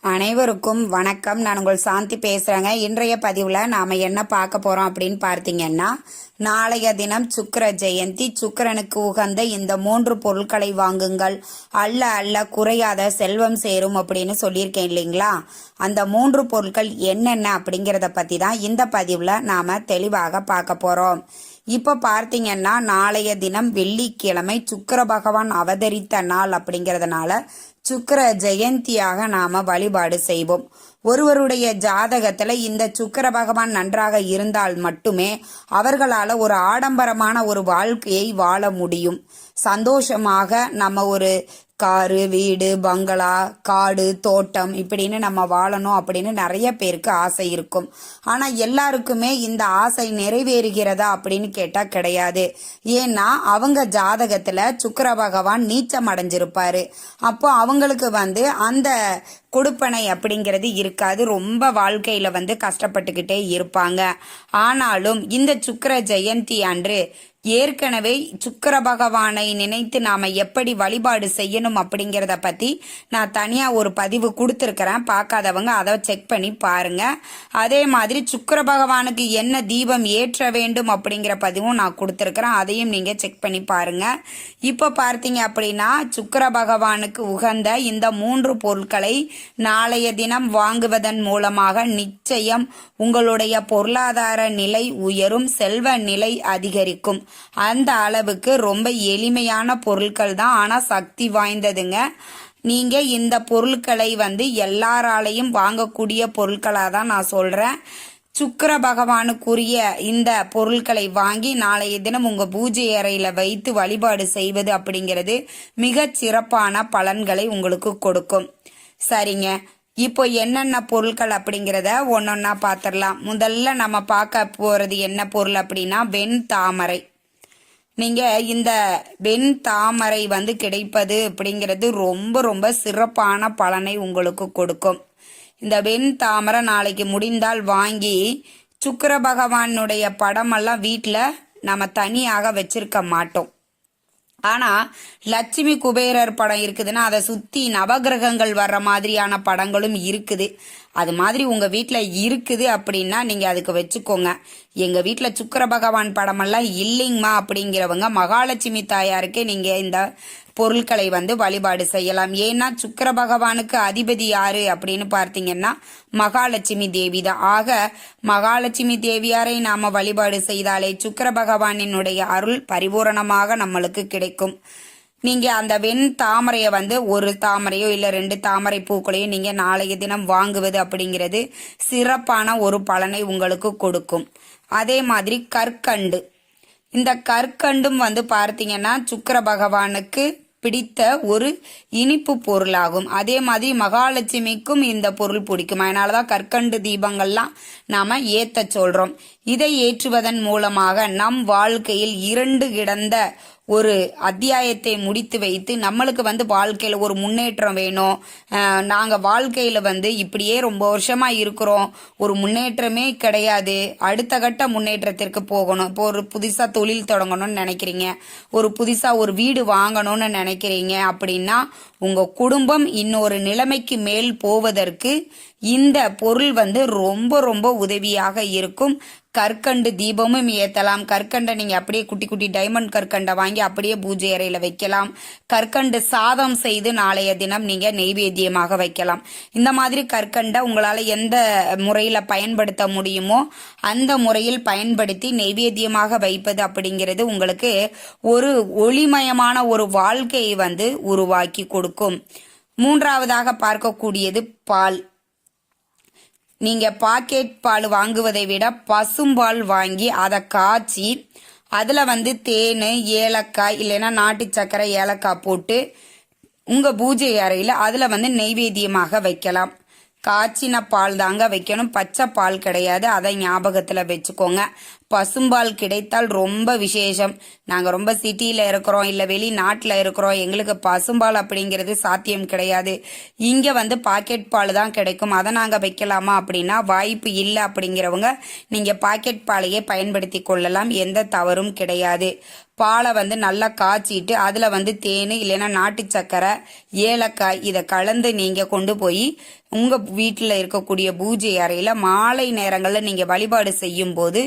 அனைவருக்கும் வணக்கம். நான் உங்கள் சாந்தி பேசுறேங்க. இன்றைய பதிவுல நாம என்ன பார்க்க போறோம் அப்படின்னு பார்த்தீங்கன்னா, நாளைய தினம் சுக்கிர ஜெயந்தி. சுக்கிரனுக்கு உகந்த இந்த 3 பொருட்களை வாங்குங்கள், அல்ல அல்ல குறையாத செல்வம் சேரும் அப்படின்னு சொல்லியிருக்கேன் இல்லைங்களா? அந்த 3 பொருட்கள் என்னென்ன அப்படிங்கிறத பத்தி தான் இந்த பதிவுல நாம தெளிவாக பார்க்க போறோம். இப்ப பார்த்தீங்கன்னா, நாளைய தினம் வெள்ளிக்கிழமை சுக்கிர பகவான் அவதரித்த நாள் அப்படிங்கறதுனால சுக்கிர ஜெயந்தியாக நாம வழிபாடு செய்வோம். ஒருவருடைய ஜாதகத்துல இந்த சுக்கிர பகவான் நன்றாக இருந்தால் மட்டுமே அவர்களால ஒரு ஆடம்பரமான ஒரு வாழ்க்கையை வாழ முடியும். சந்தோஷமாக நம்ம ஒரு காரு, வீடு, பங்களா, காடு, தோட்டம் இப்படின்னு நம்ம வாழணும் அப்படின்னு நிறைய பேருக்கு ஆசை இருக்கும். ஆனா எல்லாருக்குமே இந்த ஆசை நிறைவேறுகிறதா அப்படின்னு கேட்டா கிடையாது. ஏன்னா அவங்க ஜாதகத்துல சுக்கிர பகவான் நீச்சம் அடைஞ்சிருப்பாரு. அப்போ அவங்களுக்கு அந்த கொடுப்பனை அப்படிங்கிறது இருக்காது. ரொம்ப வாழ்க்கையில கஷ்டப்பட்டுக்கிட்டே இருப்பாங்க. ஆனாலும் இந்த சுக்கிர ஜெயந்தி அன்று ஏற்கனவே சுக்கிர பகவானை நினைத்து நாம எப்படி வழிபாடு செய்யணும் அப்படிங்கிறத பத்தி நான் தனியா ஒரு பதிவு கொடுத்துருக்கிறேன். பார்க்காதவங்க அதை செக் பண்ணி பாருங்க. அதே மாதிரி சுக்கிர பகவானுக்கு என்ன தீபம் ஏற்ற வேண்டும் அப்படிங்கிற பதிவும் நான் கொடுத்துருக்கிறேன். அதையும் நீங்க செக் பண்ணி பாருங்க. இப்ப பார்த்தீங்க அப்படின்னா, சுக்கிர பகவானுக்கு உகந்த இந்த 3 பொருட்களை நாளைய தினம் வாங்குவதன் மூலமாக நிச்சயம் உங்களுடைய பொருளாதார நிலை உயரும், செல்வ நிலை அதிகரிக்கும். அந்த அளவுக்கு ரொம்ப எளிமையான பொருட்கள் தான், ஆனா சக்தி வாய்ந்ததுங்க. நீங்க இந்த பொருட்களை எல்லாராலையும் வாங்கக்கூடிய பொருட்களா தான் நான் சொல்றேன். சுக்கிர பகவானுக்குரிய இந்த பொருட்களை வாங்கி நாளைய தினம் உங்க பூஜை அறையில வைத்து வழிபாடு செய்வது அப்படிங்கிறது மிக சிறப்பான பலன்களை உங்களுக்கு கொடுக்கும். சரிங்க, இப்போ என்னென்ன பொருட்கள் அப்படிங்கிறத ஒன்னொன்னா பார்த்துடலாம். முதல்ல நம்ம பார்க்க போறது என்ன பொருள் அப்படின்னா, வெண் தாமரை. நீங்க இந்த வெண் தாமரை கிடைப்பது அப்படிங்கிறது ரொம்ப ரொம்ப சிறப்பான பலனை உங்களுக்கு கொடுக்கும். இந்த வெண் தாமரை நாளைக்கு முடிந்தால் வாங்கி சுக்கிர பகவானுடைய படமெல்லாம் வீட்டில் நம்ம தனியாக வச்சிருக்க மாட்டோம். ஆனா லட்சுமி குபேரர் படம் இருக்குதுன்னா அதை சுத்தி நவகிரகங்கள் வர்ற மாதிரியான படங்களும் இருக்குது. அது மாதிரி உங்க வீட்டுல இருக்குது அப்படின்னா நீங்க அதுக்கு வச்சுக்கோங்க. எங்க வீட்டுல சுக்கிர பகவான் படமெல்லாம் இல்லைங்கம்மா அப்படிங்கிறவங்க மகாலட்சுமி தாயாருக்கே நீங்க இந்த பொருட்களை வழிபாடு செய்யலாம். ஏன்னா சுக்கிர பகவானுக்கு அதிபதி யாரு அப்படின்னு பார்த்தீங்கன்னா மகாலட்சுமி தேவி தான். ஆக மகாலட்சுமி தேவியாரை நாம வழிபாடு செய்தாலே சுக்கிர பகவானினுடைய அருள் பரிபூரணமாக நம்மளுக்கு கிடைக்கும். நீங்க அந்த வெண் தாமரைய ஒரு தாமரையோ இல்ல 2 தாமரை பூக்களையோ நீங்க நாளைய தினம் வாங்குவது அப்படிங்கிறது சிறப்பான ஒரு பலனை உங்களுக்கு கொடுக்கும். அதே மாதிரி கற்கண்டு, இந்த கற்கண்டும் பார்த்தீங்கன்னா சுக்கிர பகவானுக்கு பிடித்த ஒரு இனிப்பு பொருளாகும். அதே மாதிரி மகாலட்சுமிக்கும் இந்த பொருள் பிடிக்கும். அதனாலதான் கற்கண்டு தீபங்கள்லாம் நாம ஏத்த சொல்றோம். இதை ஏற்றுவதன் மூலமாக நம் வாழ்க்கையில் இருண்டு கிடந்த ஒரு அத்தியாயத்தை முடித்து வைத்து நம்மளுக்கு வாழ்க்கையில ஒரு முன்னேற்றம் வேணும். நாங்க வாழ்க்கையில இப்படியே ரொம்ப வருஷமா இருக்கிறோம், ஒரு முன்னேற்றமே கிடையாது, அடுத்த கட்ட முன்னேற்றத்திற்கு போகணும். இப்போ ஒரு புதுசா தொழில் தொடங்கணும்னு நினைக்கிறீங்க, ஒரு புதுசா ஒரு வீடு வாங்கணும்னு நினைக்கிறீங்க அப்படின்னா உங்க குடும்பம் இன்னொரு நிலைமைக்கு மேல் போவதற்கு இந்த பொருள் ரொம்ப ரொம்ப உதவியாக இருக்கும். கற்கண்டு தீபமும் ஏத்தலாம். கற்கண்டை நீங்க அப்படியே குட்டி குட்டி டைமண்ட் கற்கண்டை வாங்கி அப்படியே பூஜை அறையில வைக்கலாம். கற்கண்டு சாதம் செய்து நாளைய தினம் நீங்க நெய்வேத்தியமாக வைக்கலாம். இந்த மாதிரி கற்கண்டை உங்களால எந்த முறையில பயன்படுத்த முடியுமோ அந்த முறையில் பயன்படுத்தி நெய்வேத்தியமாக வைப்பது அப்படிங்கிறது உங்களுக்கு ஒரு ஒளிமயமான ஒரு வாழ்க்கையை உருவாக்கி கொடுக்கும். மூன்றாவதாக பார்க்கக்கூடியது பால். நீங்க பாக்கெட் பால் வாங்குவதை விட பசும்பால் வாங்கி அதை காய்ச்சி அதுல தேன், ஏலக்காய் இல்லைன்னா நாட்டு சக்கரை, ஏலக்காய் போட்டு உங்க பூஜை அறையில அதுல நெய்வேத்தியமாக வைக்கலாம். காய்ச்சின பால் தாங்க வைக்கணும், பச்சை பால் கிடையாது, அதை ஞாபகத்துல வச்சுக்கோங்க. பசும்பால் கிடைத்தால் ரொம்ப விசேஷம். நாங்கள் ரொம்ப சிட்டியில் இருக்கிறோம், இல்லை வெளிநாட்டில் இருக்கிறோம், எங்களுக்கு பசும்பால் அப்படிங்கிறது சாத்தியம் கிடையாது. இங்கே வந்து பாக்கெட் பால் தான் கிடைக்கும். அதை நாங்கள் வைக்கலாமா அப்படின்னா வாய்ப்பு இல்லை. அப்படிங்கிறவங்க நீங்கள் பாக்கெட் பாலையே பயன்படுத்தி கொள்ளலாம், எந்த தவறும் கிடையாது. பாலை வந்து நல்லா காய்ச்சிட்டு அதில் வந்து தேன் இல்லைன்னா நாட்டு சக்கரை, ஏலக்காய் இதை கலந்து நீங்கள் கொண்டு போய் உங்கள் வீட்டில் இருக்கக்கூடிய பூஜை அறையில் மாலை நேரங்களில் நீங்கள் வழிபாடு செய்யும் போது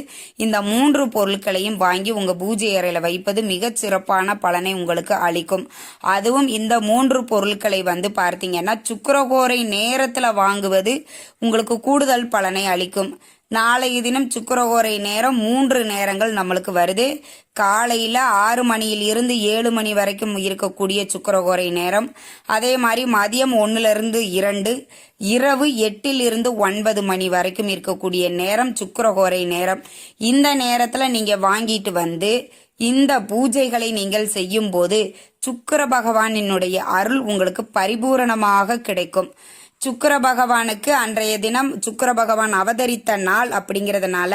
இந்த 3 பொருட்களையும் வாங்கி உங்கள் பூஜை அறையில் வைப்பது மிகச் சிறப்பான பலனை உங்களுக்கு அளிக்கும். அதுவும் இந்த 3 பொருட்களை வந்து பார்த்தீங்கன்னா சுக்கிரஹோரை நேரத்தில் வாங்குவது உங்களுக்கு கூடுதல் பலனை அளிக்கும். நாளைய தினம் சுக்கிரஹோரை நேரம் 3 நேரங்கள் நம்மளுக்கு வருது. காலையில் 6 மணியிலிருந்து 7 மணி வரைக்கும் இருக்கக்கூடிய சுக்கிரஹோரை நேரம், அதே மாதிரி மதியம் 1லிருந்து 2, இரவு 8லிருந்து 9 மணி வரைக்கும் இருக்கக்கூடிய நேரம் சுக்கிரஹோரை நேரம். இந்த நேரத்தில் நீங்கள் வாங்கிட்டு வந்து இந்த பூஜைகளை நீங்கள் செய்யும் போது சுக்கிர பகவானினுடைய அருள் உங்களுக்கு பரிபூரணமாக கிடைக்கும். சுக்கிர பகவானுக்கு அன்றைய தினம் சுக்கிர பகவான் அவதரித்த நாள் அப்படிங்கிறதுனால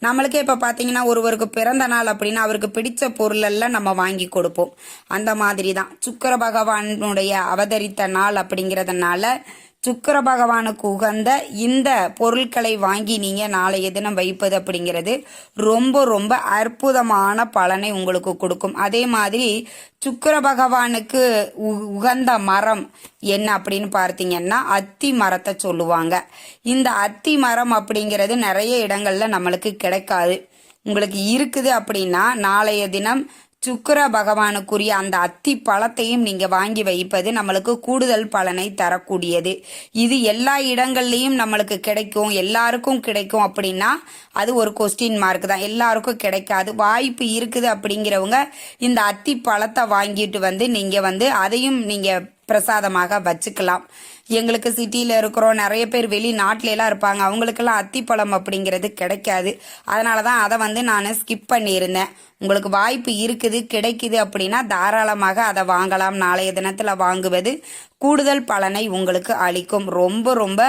நம்மளுக்கே இப்போ பார்த்தீங்கன்னா ஒருவருக்கு பிறந்த நாள் அப்படின்னா அவருக்கு பிடிச்ச பொருள் எல்லாம் நம்ம வாங்கி கொடுப்போம். அந்த மாதிரி தான் சுக்கிர பகவானுடைய அவதரித்த நாள் அப்படிங்கிறதுனால சுக்கிர பகவானுக்கு உகந்த இந்த பொருட்களை வாங்கி நீங்கள் நாளைய தினம் வைப்பது அப்படிங்கிறது ரொம்ப ரொம்ப அற்புதமான பலனை உங்களுக்கு கொடுக்கும். அதே மாதிரி சுக்கிர பகவானுக்கு உகந்த மரம் என்ன அப்படின்னு பார்த்தீங்கன்னா அத்தி மரத்தை சொல்லுவாங்க. இந்த அத்தி மரம் அப்படிங்கிறது நிறைய இடங்கள்ல நம்மளுக்கு கிடைக்காது. உங்களுக்கு இருக்குது அப்படின்னா நாளைய தினம் சுக்கிர பகவானுக்குரிய அந்த அத்தி பழத்தையும் நீங்க வாங்கி வைப்பது நம்மளுக்கு கூடுதல் பலனை தரக்கூடியது. இது எல்லா இடங்கள்லயும் நம்மளுக்கு கிடைக்கும், எல்லாருக்கும் கிடைக்கும் அப்படின்னா அது ஒரு கொஸ்டின் மார்க் தான். எல்லாருக்கும் கிடைக்காது. வாய்ப்பு இருக்குது அப்படிங்கிறவங்க இந்த அத்தி பழத்தை வாங்கிட்டு வந்து நீங்க வந்து அதையும் நீங்க பிரசாதமாக வச்சுக்கலாம். எங்களுக்கு சிட்டியில் இருக்கிறோம், நிறைய பேர் வெளிநாட்டில எல்லாம் இருப்பாங்க, அவங்களுக்கெல்லாம் அத்திப்பழம் அப்படிங்கிறது கிடைக்காது. அதனால தான் அதை வந்து நான் ஸ்கிப் பண்ணியிருந்தேன். உங்களுக்கு வாய்ப்பு இருக்குது கிடைக்குது அப்படின்னா தாராளமாக அதை வாங்கலாம். நாளைய தினத்தில் வாங்குவது கூடுதல் பலனை உங்களுக்கு அளிக்கும். ரொம்ப ரொம்ப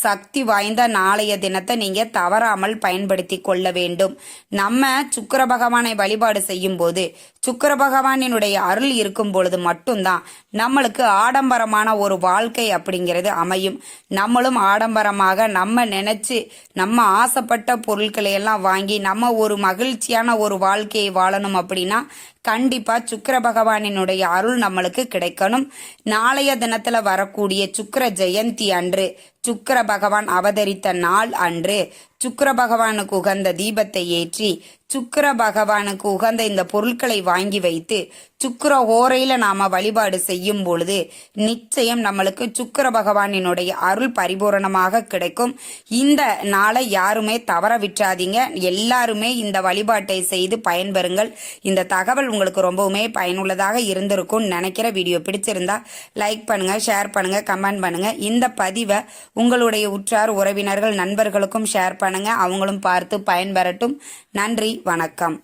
சக்தி வாய்ந்த நாளைய தினத்தை நீங்க தவறாமல் பயன்படுத்தி கொள்ள வேண்டும். நம்ம சுக்கிர பகவானை வழிபாடு செய்யும் போது சுக்கிர பகவானினுடைய அருள் இருக்கும் பொழுது மட்டும்தான் நம்மளுக்கு ஆடம்பரமான ஒரு வாழ்க்கை அப்படிங்கிறது அமையும். நம்மளும் ஆடம்பரமாக நம்ம நினைச்சு நம்ம ஆசைப்பட்ட பொருட்களை எல்லாம் வாங்கி நம்ம ஒரு மகிழ்ச்சியான ஒரு வாழ்க்கையை வாழணும் அப்படின்னா கண்டிப்பா சுக்கிர பகவானினுடைய அருள் நம்மளுக்கு கிடைக்கணும். நாளைய தினத்துல வரக்கூடிய சுக்கிர ஜெயந்தி அன்று, சுக்கிர பகவான் அவதரித்த நாள் அன்று சுக்கிர பகவானுக்கு உகந்த தீபத்தை ஏற்றி சுக்கிர பகவானுக்கு உகந்த இந்த பொருட்களை வாங்கி வைத்து சுக்கிர ஓரையில நாம வழிபாடு செய்யும் பொழுது நிச்சயம் நம்மளுக்கு சுக்கிர பகவானினுடைய அருள் பரிபூரணமாக கிடைக்கும். இந்த நாளை யாருமே தவற விட்டுறாதீங்க. எல்லாருமே இந்த வழிபாட்டை செய்து பயன்பெறுங்கள். இந்த தகவல் உங்களுக்கு ரொம்பவுமே பயனுள்ளதாக இருந்திருக்கும் நினைக்கிற. வீடியோ பிடிச்சிருந்தா லைக் பண்ணுங்க, ஷேர் பண்ணுங்க, கமெண்ட் பண்ணுங்க. இந்த பதிவை உங்களுடைய உற்றார் உறவினர்கள் நண்பர்களுக்கும் ஷேர் பண்ணுங்க. அவங்களும் பார்த்து பயன்பெறட்டும். நன்றி, வணக்கம்.